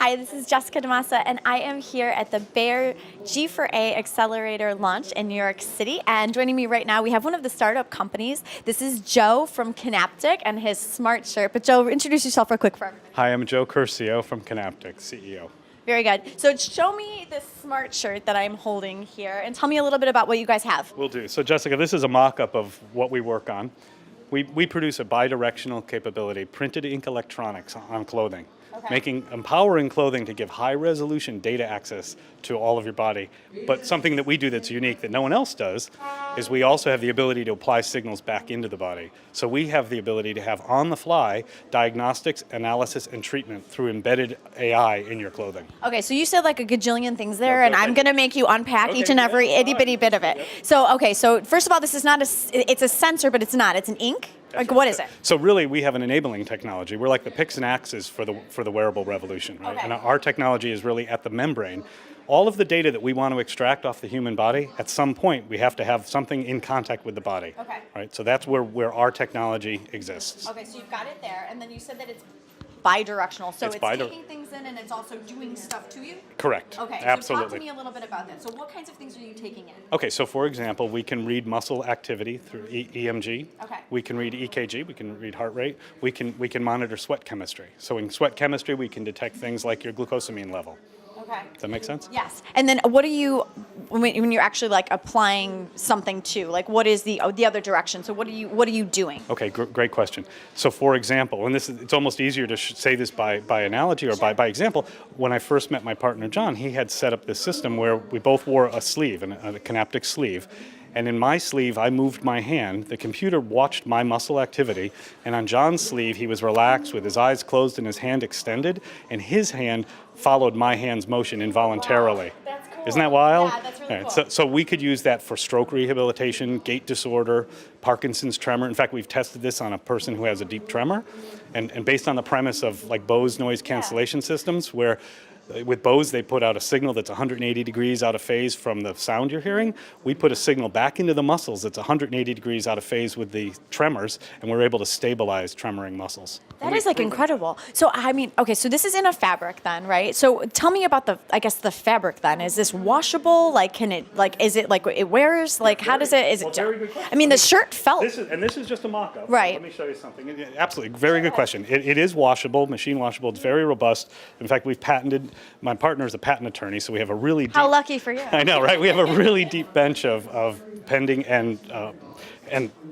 Hi, this is Jessica DaMassa, and I am here at the Bayer G4A Accelerator launch in New York City. And joining me right now, we have one of the startup companies. This is Joe from Kinaptic and his smart shirt. But Joe, introduce yourself real quick for everybody. Hi, I'm Joe Curcio from Kinaptic, CEO. Very good. So show me this smart shirt that I'm holding here, and tell me a little bit about what you guys have. Will do. So Jessica, this is a mock-up of what we work on. We produce a bi-directional capability, printed ink electronics on clothing. Okay. Empowering clothing to give high-resolution data access to all of your body. But something that we do that's unique that no one else does is we also have the ability to apply signals back into the body. So we have the ability to have on-the-fly diagnostics, analysis, and treatment through embedded AI in your clothing. Okay, so you said like a gajillion things there, and I'm going to make you unpack each and every itty-bitty bit of it. Yep. So first of all, this is not it's a sensor, but it's not. It's an ink? Like, what is it? So really, we have an enabling technology. We're like the picks and axes for the wearable revolution, right? Okay. And our technology is really at the membrane. All of the data that we want to extract off the human body, at some point, we have to have something in contact with the body. Okay. Right? So that's where our technology exists. Okay, so you've got it there, and then you said that it's bi-directional, so it's taking things in and it's also doing stuff to you? Correct. Okay, absolutely. So talk to me a little bit about that. So what kinds of things are you taking in? Okay, so for example, we can read muscle activity through EMG. Okay. We can read EKG, we can read heart rate. We can monitor sweat chemistry. So in sweat chemistry, we can detect things like your glucosamine level. Okay. Does that make sense? Yes. And then what are you, when you're actually like applying something to, like what is the other direction? So what are you doing? Okay, great question. So for example, and it's almost easier to say this by analogy or by example. When I first met my partner John, he had set up this system where we both wore a sleeve, a Kinaptic sleeve. And in my sleeve, I moved my hand. The computer watched my muscle activity. And on John's sleeve, he was relaxed with his eyes closed and his hand extended. And his hand followed my hand's motion involuntarily. Wow, that's cool. Isn't that wild? Yeah, that's really cool. So we could use that for stroke rehabilitation, gait disorder, Parkinson's tremor. In fact, we've tested this on a person who has a deep tremor. And based on the premise of like Bose noise cancellation systems, where with Bose, they put out a signal that's 180 degrees out of phase from the sound you're hearing. We put a signal back into the muscles that's 180 degrees out of phase with the tremors, and we're able to stabilize tremoring musles. That is like incredible. So I mean, okay, so this is in a fabric then, right? So tell me about the fabric then. Is this washable? Like, is it like it wears? Like, how does it, is it? Very good question. I mean, the shirt felt. This is just a mock-up. Right. Let me show you something. Absolutely, very good question. It is washable, machine washable. It's very robust. In fact, we've patented. My partner is a patent attorney, so we have a really deep... How lucky for you. I know, right? We have a really deep bench of pending and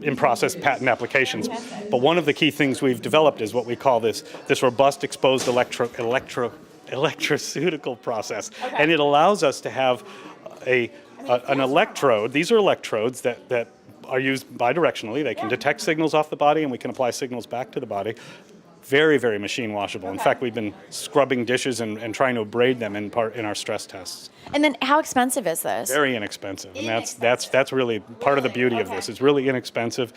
in-process patent applications. But one of the key things we've developed is what we call this robust exposed electroceutical process. Okay. And it allows us to have an electrode. These are electrodes that are used bi-directionally. They can detect signals off the body, and we can apply signals back to the body. Very, very machine washable. Okay. In fact, we've been scrubbing dishes and trying to abrade them in our stress tests. And then how expensive is this? Very inexpensive. And that's really part of the beauty of this. It's really inexpensive.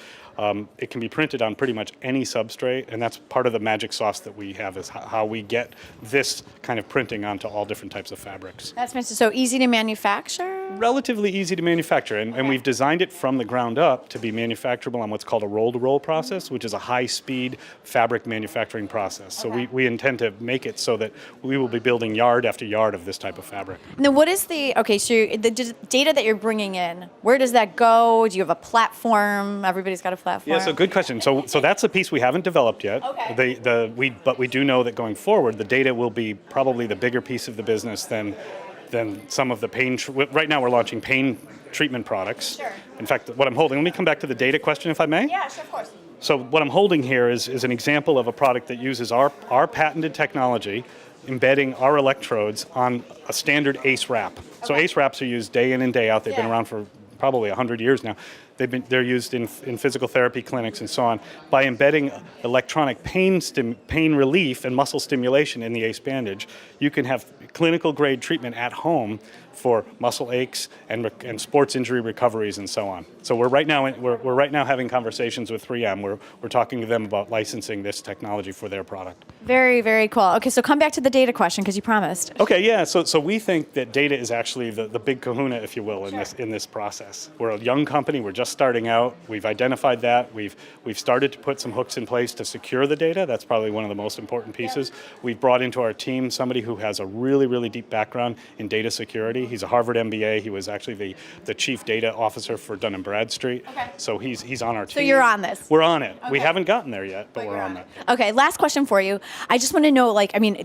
It can be printed on pretty much any substrate, and that's part of the magic sauce that we have is how we get this kind of printing onto all different types of fabrics. That's so easy to manufacture? Relatively easy to manufacture, and we've designed it from the ground up to be manufacturable on what's called a roll-to-roll process, which is a high-speed fabric manufacturing process. So we intend to make it so that we will be building yard after yard of this type of fabric. Now, what is the data that you're bringing in? Where does that go? Do you have a platform? Everybody's got a platform. Yeah, so good question. So that's a piece we haven't developed yet. Okay. But we do know that going forward, the data will be probably the bigger piece of the business than some of the pain. Right now, we're launching pain treatment products. Sure. In fact, what I'm holding. Let me come back to the data question, if I may. Yeah, sure, of course. So what I'm holding here is an example of a product that uses our patented technology, embedding our electrodes on a standard ACE wrap. Okay. So ACE wraps are used day in and day out. They've been around for probably 100 years now. They're used in physical therapy clinics and so on. By embedding electronic pain relief and muscle stimulation in the ACE bandage, you can have clinical grade treatment at home for muscle aches and sports injury recoveries and so on. So we're right now having conversations with 3M. We're talking to them about licensing this technology for their product. Very, very cool. Okay, so come back to the data question because you promised. Okay, yeah. So we think that data is actually the big kahuna, if you will, in this process. We're a young company. We're just starting out. We've identified that. We've started to put some hooks in place to secure the data. That's probably one of the most important pieces. Yep. We've brought into our team somebody who has a really, really deep background in data security. He's a Harvard MBA. He was actually the chief data officer for Dun & Bradstreet. Okay. So he's on our team. So you're on this? We're on it. Okay. We haven't gotten there yet, but we're on it. Okay, last question for you. I just want to know,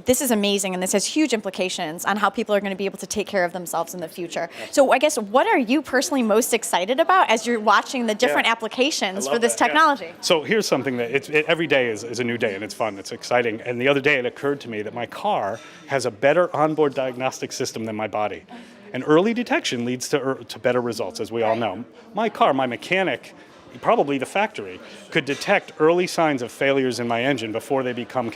this is amazing, and this has huge implications on how people are going to be able to take care of themselves in the future. So I guess, what are you personally most excited about as you're watching the different applications for this technology? Yeah. So here's something that every day is a new day, and it's fun, it's exciting. And the other day it occurred to me that my car has a better onboard diagnostic system than my body. And early detection leads to better results, as we all know. My car, my mechanic, probably the factory, could detect early signs of failures in my engine before they become